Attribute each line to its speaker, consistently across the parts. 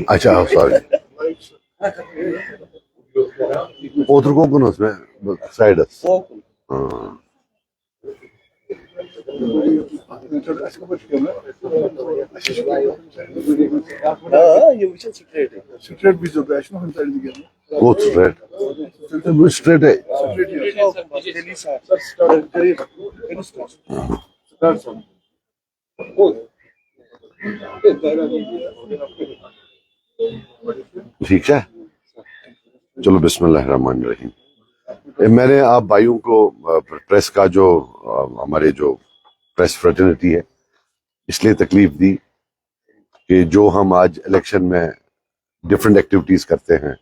Speaker 1: अच्छा sorry Oturkon konusunda saydas.
Speaker 2: Straight भी जो बैच में हम चल गए
Speaker 1: Go straight. Bu straight है. ठीक है. चलो बिस्मिल्लाहिर्रहमानिर्रहीम. मैंने आप भाइयों को प्रेस का जो हमारे जो प्रेस फ्रेटर्निटी है इसलिए तकलीफ दी कि जो हम आज इलेक्शन में डिफरेंट एक्टिविटीज करते हैं,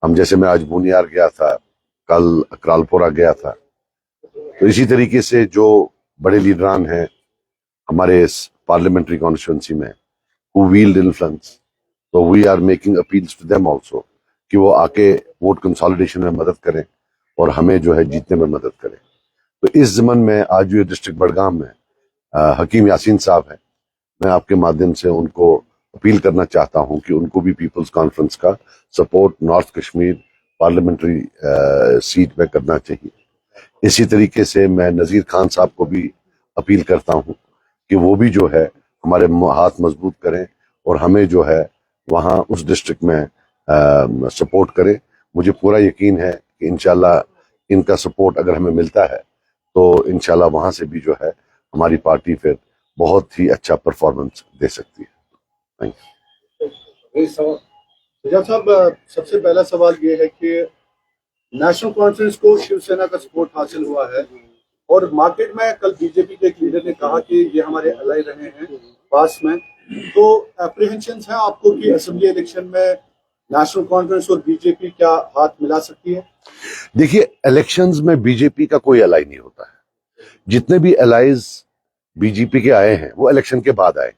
Speaker 1: हम जैसे मैं आज बुनियार गया था, कल अकरालपुरा गया था, तो इसी तरीके से जो बड़े लीडरान हैं हमारे इस पार्लियामेंट्री कॉन्स्टिट्यूंसी में हु wield influence, तो we are making appeals to them also कि वो आके वोट कंसोलिडेशन में मदद करें और हमें जो है जीतने में मदद करें. तो इस जमन में आज जो डिस्ट्रिक्ट बड़गाम में हकीम यासीन साहब है, मैं आपके माध्यम से उनको अपील करना चाहता हूं कि उनको भी पीपल्स कॉन्फ्रेंस का support north Kashmir parliamentary seat में करना चाहिए. इसी तरीके से मैं नजीर खान साहब को भी अपील करता हूं कि वो भी जो है हमारे हाथ मजबूत करें और हमें जो है वहां उस डिस्ट्रिक्ट में सपोर्ट करें. मुझे पूरा यकीन है कि इंशाल्लाह इनका सपोर्ट अगर हमें मिलता है तो इंशाल्लाह वहां से भी जो है हमारी पार्टी फिर बहुत ही अच्छा परफॉर्मेंस दे सकती है. Thank you.
Speaker 2: साहब, सबसे पहला सवाल ये है कि नेशनल कॉन्फ्रेंस को शिवसेना का सपोर्ट हासिल हुआ है और मार्केट में कल बीजेपी के एक लीडर ने कहा कि ये हमारे अलाई रहे हैं पास में, तो एप्रीहेंशन है आपको कि असेंबली इलेक्शन में नेशनल कॉन्फ्रेंस और बीजेपी क्या हाथ मिला सकती है?
Speaker 1: देखिए, इलेक्शंस में बीजेपी का कोई अलाई नहीं होता है. जितने भी अलाइज बीजेपी के आए हैं वो इलेक्शन के बाद आए हैं.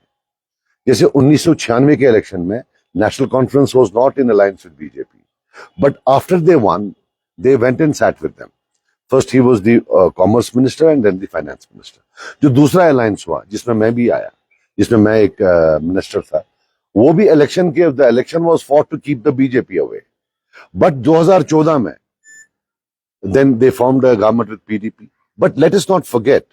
Speaker 1: जैसे 1996 के इलेक्शन में National Conference was not in alliance with BJP, but after they won they went and sat with them. First he was the commerce minister and then the finance minister. जो दूसरा अलायंस हुआ जिसमें मैं भी आया, जिसमें मैं एक मिनिस्टर था, वो भी इलेक्शन के the election was fought to keep the BJP away. But 2014 में then they formed a government with PDP. But let us not forget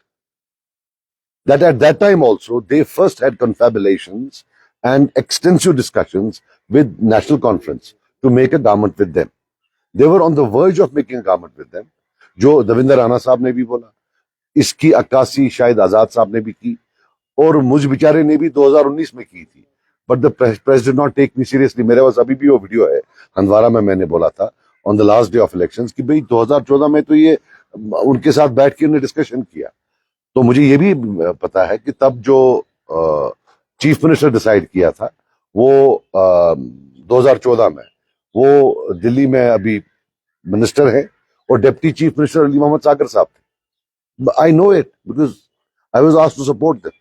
Speaker 1: that at that time also they first had confabulations and extensive discussions with National Conference to make a government with them. They were on the verge of making a government with them. जो दविंदर राणा साहब ने भी बोला, इसकी अक्कासी शायद आजाद साहब ने भी की और मुझ बेचारे ने भी 2019 में की थी. But the press did not take me seriously. मेरे पास अभी भी वो वीडियो है, हंदवारा में मैंने बोला था on the last day of elections कि भाई 2014 में तो ये उनके साथ बैठ के उन्हें डिस्कशन किया. तो मुझे ये भी पता है कि तब जो चीफ मिनिस्टर डिसाइड किया था वो 2014 में वो दिल्ली में अभी मिनिस्टर है और deputy chief minister Ali Mohammad Sagar Sahab थे. I know it because I was asked to support them.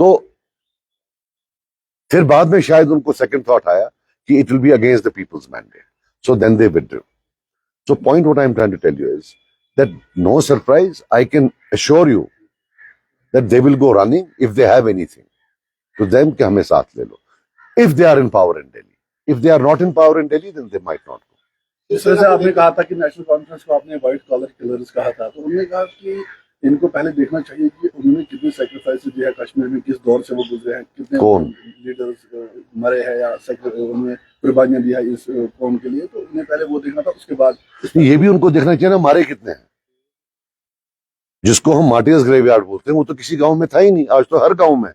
Speaker 1: तो फिर बाद में शायद उनको सेकंड थॉट आया कि it will be against the peoples mandate, so then they withdrew. So point what I'm trying to tell you is that no surprise, I can assure you that they will go running if they have anything to them कि हमें साथ ले लो, if they are in power in Delhi. If they are not in power in Delhi, then they might not go.
Speaker 2: इस तरह से आपने कहा था कि नेशनल कॉन्फ्रेंस को आपने व्हाइट कॉलर किलर्स कहा था, तो उन्होंने कहा कि इनको पहले देखना चाहिए कि उन्होंने कितने सैक्रिफाइस दिए हैं कश्मीर में, किस दौर से वो गुजरे हैं, कितने लीडर्स मरे हैं या उन्होंने कुर्बानियां दी है इस कौम के लिए. तो उन्हें पहले वो देखना था, उसके बाद
Speaker 1: ये भी उनको देखना चाहिए ना मारे कितने हैं. जिसको हम मार्टियर्स ग्रेवयार्ड बोलते हैं वो तो किसी गांव में था ही नहीं, आज तो हर गांव में.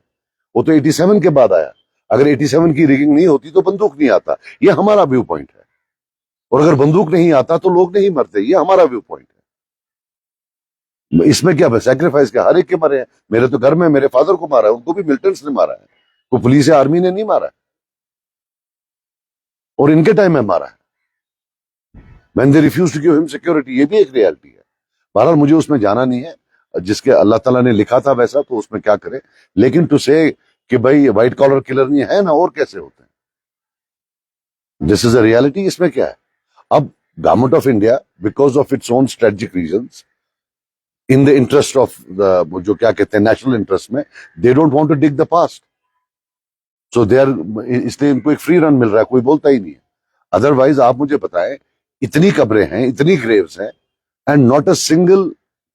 Speaker 1: वो तो 87 के बाद आया. अगर 87 की रिगिंग नहीं होती तो बंदूक नहीं आता. ये हमारा व्यू पॉइंट है. और अगर बंदूक नहीं आता तो लोग नहीं मरते. ये हमारा व्यू पॉइंट है. इसमें क्या सैक्रिफाइस क्या, हर एक के मरे हैं. मेरे तो घर में मेरे फादर को मारा है, उनको भी मिलिटेंट्स ने मारा है, को पुलिस या आर्मी ने नहीं मारा है. और इनके टाइम में मारा है. When they refuse to give him security, ये भी एक रियलिटी है. बहरहाल मुझे उसमें जाना नहीं है. जिसके अल्लाह ताला ने लिखा था वैसा तो उसमें क्या करे. लेकिन टू से कि भाई व्हाइट कॉलर किलर नहीं है ना, और कैसे होते हैं. This is a reality. इसमें क्या है. अब government of India because of its own strategic reasons in the interest of the, जो क्या कहते हैं, नेशनल इंटरेस्ट में, they don't want to dig the past, so they are, इसलिए इनको एक फ्री रन मिल रहा है, कोई बोलता ही नहीं है। अदरवाइज आप मुझे बताएं, इतनी कब्रें हैं, इतनी ग्रेव्स हैं, and not a single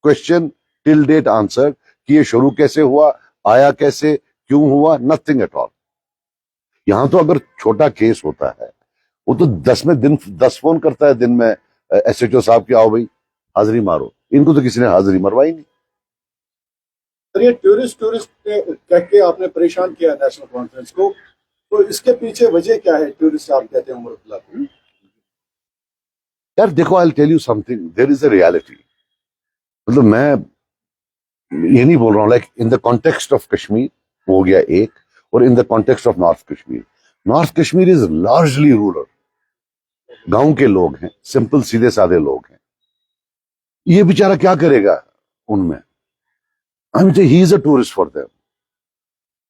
Speaker 1: question till date answer कि ये शुरू कैसे हुआ, आया कैसे, क्यों हुआ, नथिंग एट ऑल। यहां तो अगर छोटा केस होता है, वो तो 10 फोन करता है दिन में, एसएचओ साहब की आओ भाई हाजिरी मारो। इनको तो किसी ने हाजिरी मरवाई नहीं।
Speaker 2: सर, ये टूरिस्ट टूरिस्ट कह के आपने परेशान किया नेशनल कॉन्फ्रेंस को, तो इसके पीछे वजह क्या है? टूरिस्ट आप कहते हैं उमर अब्दुल्ला को।
Speaker 1: यार देखो, I will tell you something, there is a reality. मतलब मैं ये नहीं बोल रहा हूं like in the context of Kashmir हो गया एक, और in the context of north Kashmir. North Kashmir is largely rural, गांव के लोग हैं, सिंपल सीधे साधे लोग हैं। ये बेचारा क्या करेगा उनमें? I mean he is a tourist for them.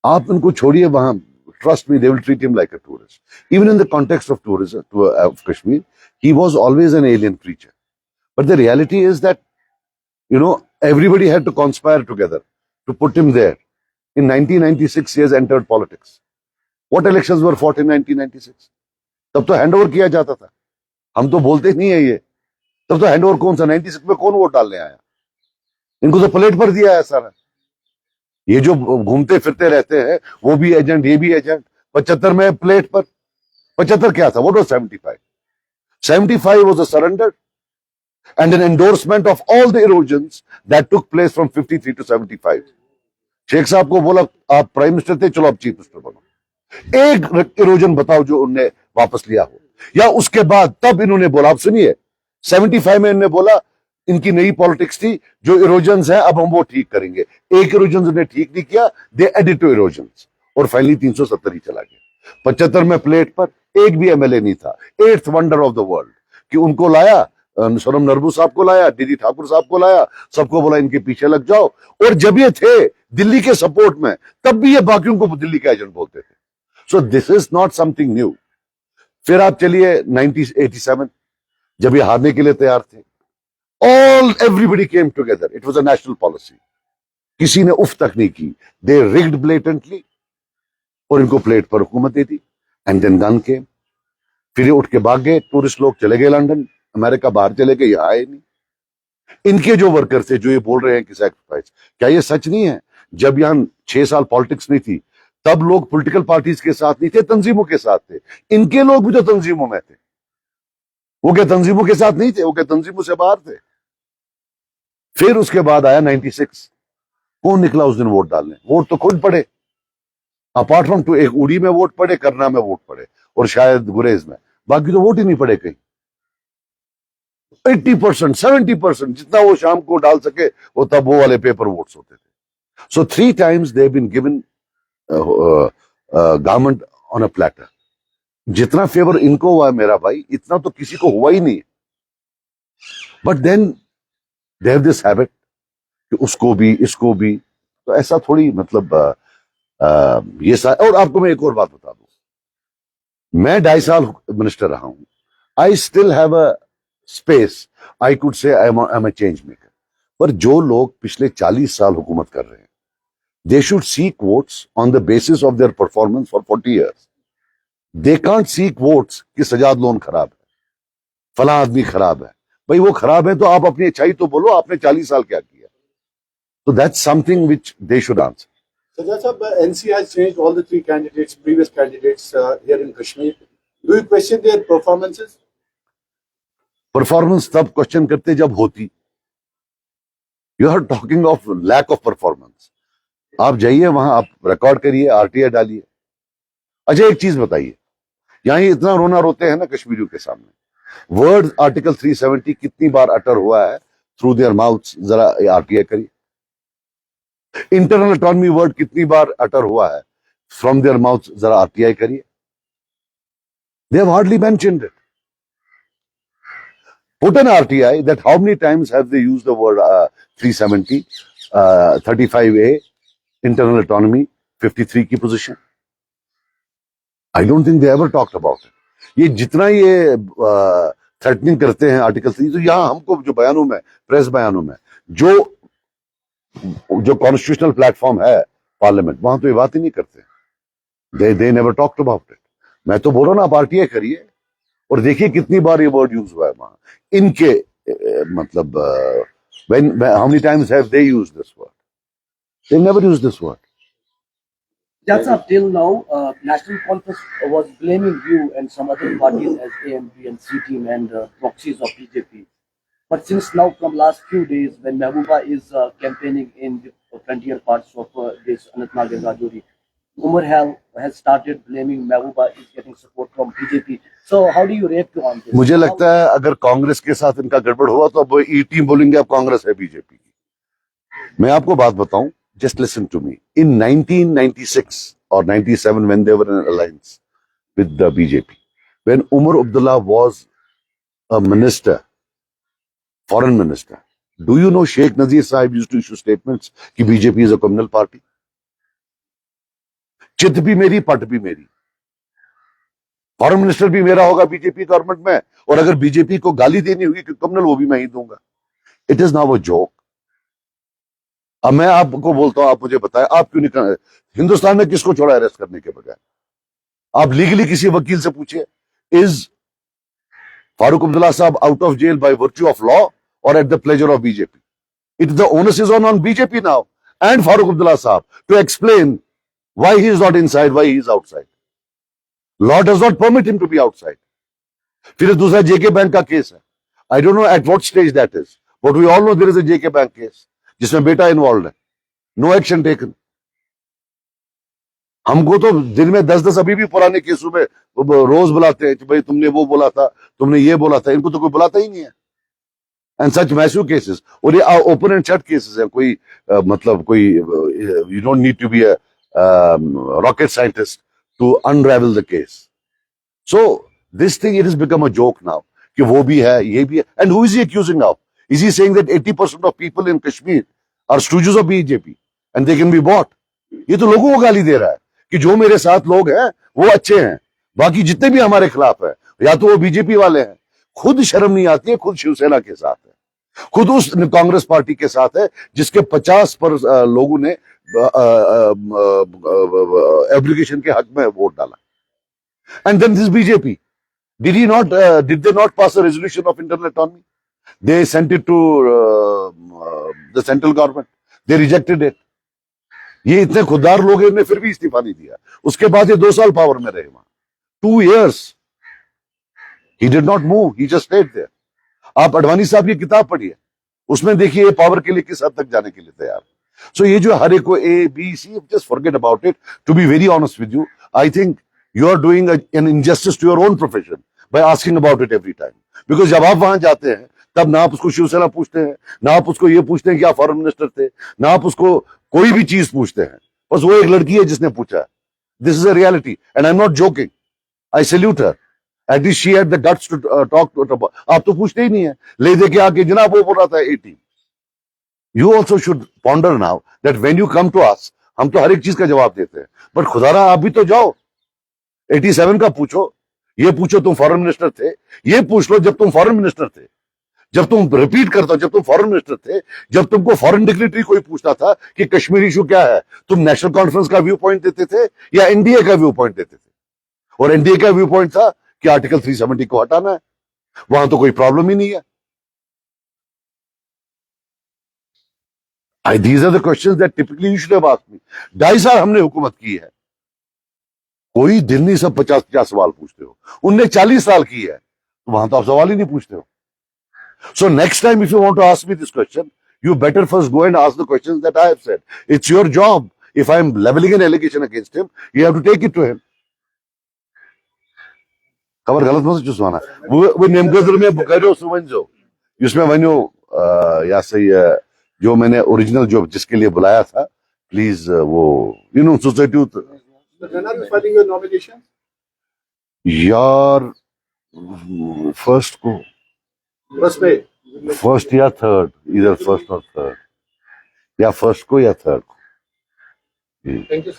Speaker 1: आप इनको छोड़िए वहां, trust me, they will treat him like a tourist. Even in the context of tourism of Kashmir, he was always an alien creature. But the reality is that, everybody had to conspire together to put him there. In 1996, he has entered politics. What elections were fought in 1996? तब तो hand over किया जाता था, हम तो बोलते नहीं है ये। तब तो हैंड ओवर कौन सा, 96 में कौन वोट डालने आया? इनको तो प्लेट पर दिया है सारा। ये जो घूमते फिरते रहते हैं, वो भी एजेंट, ये भी एजेंट। 75 में प्लेट पर, 75 क्या था, what was 75? 75 was a surrender and an endorsement of all the erosions that took place from 53 to 75. Sheikh साहब को बोला आप प्राइम मिनिस्टर थे, चलो आप चीफ मिनिस्टर बनो। एक इरोजन बताओ जो उनने वापस लिया हो, या उसके बाद तब इन्होंने बोला, आप सुनिए, 75 में इन्होंने बोला, इनकी नई पॉलिटिक्स थी, जो इरोजन्स हैं अब हम वो ठीक करेंगे। एक इरोजन ने ठीक नहीं किया, दे एडिड टू इरोजन्स, और फाइनली 370 ही चला गया। 75 में प्लेट पर एक भी एमएलए नहीं था, 8th wonder of the world, कि उनको लाया, सोनम नरबू साहब को लाया, डीडी ठाकुर साहब को लाया, सबको बोला इनके पीछे लग जाओ। और जब ये थे दिल्ली के सपोर्ट में, तब भी ये बाकियों को दिल्ली का एजेंट बोलते थे। So this is not something new. फिर आप चलिए 1987, जब ये हारने के लिए तैयार थे, everybody came together. It was a national policy. किसी ने उफ तक नहीं की। They rigged blatantly और इनको प्लेट पर हुकूमत दे दी। And then gun came. फिर ये उठ के भाग गए, टूरिस्ट लोग चले गए लंदन, अमेरिका, बाहर चले गए, यहाँ आए नहीं। इनके जो वर्कर थे, जो ये बोल रहे हैं कि सैक्रिफाइस, क्या ये सच नहीं है? जब यहां 6 साल पॉलिटिक्स नहीं थी, तब लोग पॉलिटिकल पार्टीज के साथ नहीं थे, तंजीमों के साथ थे। इनके लोग भी तो तंजीमों में थे। वो क्या तंजीमों के साथ नहीं थे? वो क्या तंजीमों से बाहर थे? फिर उसके बाद आया 96। कौन निकला उस दिन वोट डालने? वोट तो खुद पड़े, अपार्ट फ्रॉम टू, एक उड़ी में वोट पड़े, करना में वोट पड़े, और शायद गुरेज में, बाकी तो वोट ही नहीं पड़े कहीं। 80%, 70%, जितना वो शाम को डाल सके, वो तब वो वाले पेपर वोट्स होते थे। So 3 times they been given government on a platter. जितना फेवर इनको हुआ है मेरा भाई, इतना तो किसी को हुआ ही नहीं। But then they have this habit कि उसको भी, इसको भी, तो ऐसा थोड़ी, मतलब ये और आपको मैं एक और बात बता दूं, मैं 2.5 साल मिनिस्टर रहा हूं। I still have a space, I could say I am a change maker. पर जो लोग पिछले 40 साल हुकूमत कर रहे हैं, they should seek votes on the basis of their performance for 40 years। They can't seek votes कि सजाद लोन खराब है, फला आदमी खराब है। भाई वो खराब है तो आप अपनी अच्छाई तो बोलो, आपने 40 साल क्या किया। तो that's something which they should answer.
Speaker 2: Sajjad sahab, NC has changed all the 3 candidates, previous candidates here in Kashmir. Do you question their performances?
Speaker 1: Performance तब क्वेश्चन करते जब होती। You are talking of lack of performance. आप जाइए वहां, आप record करिए, RTI डालिए। अच्छा एक चीज बताइए, यहां इतना रोना रोते हैं ना कश्मीरियों के सामने, वर्ड आर्टिकल 370 कितनी बार अटर हुआ है थ्रू देयर माउथ? जरा आरटीआई करिए। इंटरनल ऑटोनॉमी वर्ड कितनी बार अटर हुआ है फ्रॉम देयर माउथ? जरा आरटीआई करिए। They have hardly mentioned it. Put an RTI that how many times have they used the word 370, 35A, internal autonomy, 53 की position? I don't think they ever talked about it. ये जितना ये threatening करते हैं article 3, तो यहाँ हमको जो बयानों में, प्रेस बयानों में, जो जो कॉन्स्टिट्यूशनल प्लेटफॉर्म है पार्लियामेंट, वहां तो ये बात ही नहीं करते। They never talked about it. मैं तो बोल रहा हूं ना, आप आरटीआई करिए और देखिए कितनी बार ये वर्ड यूज हुआ है वहां इनके मतलब how many times have they used this word? They never used this word.
Speaker 3: That's up till now, National Conference was blaming you and some other parties as AMP and C team and proxies of BJP. But since now, from last few days, when Mehbooba is campaigning in the frontier parts of this Anantnag and Rajouri, Umar has started blaming Mehbooba is getting support from BJP. So how do you react on this?
Speaker 1: मुझे लगता है अगर कांग्रेस के साथ इनका गड़बड़ हुआ तो अब ई टीम बोलेंगे अब कांग्रेस है बीजेपी की। मैं आपको बात बताऊं, just listen to me. In 1996 or 97, when they were in an alliance with the BJP, when Umar Abdullah was a minister, foreign minister, do you know Sheikh Nazir Sahib used to issue statements कि BJP is a communal party? चित भी मेरी, पट भी मेरी। Foreign minister भी मेरा होगा बीजेपी गवर्नमेंट में, और अगर बीजेपी को गाली देनी होगी कि कम्युनल, वो भी मैं ही दूंगा। It is now a joke. अब मैं आपको बोलता हूं, आप मुझे बताएं, आप क्यों नहीं हिंदुस्तान में किसको छोड़ा अरेस्ट करने के बगैर? आप लीगली किसी वकील से पूछिए, is Farooq Abdullah Sahab out of jail by virtue of law और at the pleasure of BJP? It the onus is on BJP now and Farooq Abdullah Sahab to explain why he is not inside, why he is outside. Law does not permit him to be outside. फिर दूसरा JK bank का केस है। I don't know at what stage that is, but we all know there is a JK bank case जिसमें बेटा involve है। No action taken. हमको तो दिन में 10-10 अभी भी पुराने केसों में रोज बुलाते हैं कि भाई तुमने वो बोला था, तुमने ये बोला था। इनको तो कोई बुलाता ही नहीं है। एंड सच मैसिव केसेस, और ये ओपन एंड शट केसेस हैं। कोई मतलब कोई you don't need to be a rocket scientist to unravel the case. So this thing, it is become a joke now कि वो भी है, ये भी है। And who is he accusing now? Is he saying that 80% of people in Kashmir are stooges of BJP and they can be bought? ये तो लोगों को गाली दे रहा है कि जो मेरे साथ लोग हैं वो अच्छे हैं, बाकी जितने भी हमारे खिलाफ है या तो वो बीजेपी वाले हैं। खुद शर्म नहीं आती है, खुद शिवसेना के साथ है, खुद उस कांग्रेस पार्टी के साथ है जिसके 50 लोगों ने एप्लीकेशन के हक में वोट डाला। And then this BJP, did they not pass a resolution of internal autonomy? They sent it to the central government. They rejected it. ये इतने खुददार लोग हैं, इन्होंने फिर भी इस्तीफा नहीं दिया। उसके बाद ये 2 साल पावर में रहे वहां। 2 years he did not move, he just stayed there. आप अडवाणी साहब की किताब पढ़िए, उसमें देखिए पावर के लिए किस हद तक जाने के लिए तैयार। सो ये जो हर एक को A B C, just forget about it. To be very honest with you, I think you are doing an injustice to your own profession by asking about it every time. Because जब आप वहां जाते हैं तब ना आप उसको शिवसेना पूछते हैं, ना आप उसको ये पूछते हैं कि आप फॉरेन मिनिस्टर थे, ना आप उसको कोई भी चीज पूछते हैं। बस वो एक लड़की है जिसने पूछा। This is a reality and I am not joking. I salute her. At least she had the guts to talk to. आप तो पूछते ही नहीं है, ले दे के आके जनाब वो बोल रहा था 80। You also should ponder now that when you come to us, हम तो हर एक चीज का जवाब देते हैं, बट खुदारा आप भी तो जाओ। 87 का पूछो, ये पूछो तुम फॉरेन मिनिस्टर थे, ये पूछ लो जब तुम फॉरेन मिनिस्टर थे, जब तुम रिपीट करता, जब तुम फॉरेन मिनिस्टर थे, जब तुमको फॉरेन डिग्नेटरी कोई पूछता था कि कश्मीर इशू क्या है, तुम नेशनल कॉन्फ्रेंस का व्यू पॉइंट देते थे या एनडीए का व्यू पॉइंट देते थे? और एनडीए का व्यू पॉइंट था कि आर्टिकल 370 को हटाना है, वहां तो कोई प्रॉब्लम ही नहीं है। These are the questions that typically you should have asked me. 2.5 साल हमने हुकूमत की है, कोई दिन नहीं सब 50-50 सवाल पूछते हो। उनने 40 साल की है, तो वहां तो आप सवाल ही नहीं पूछते हो। So next time if you want to ask me this question, you better first go and ask the questions that I have said. It's your job. If I am leveling an allegation against him, you have to take it to him. खबर गलत मत चुसवाना। वो नेमगजर में बुकारो सुवंजो, इसमें वन्यो या सही जो मैंने ओरिजिनल जो जिसके लिए बुलाया था, प्लीज वो you know society
Speaker 2: filing your nomination?
Speaker 1: यार फर्स्ट को,
Speaker 2: बस पे
Speaker 1: फर्स्ट या थर्ड, इधर फर्स्ट और थर्ड, या फर्स्ट को या थर्ड को।
Speaker 2: Thank you.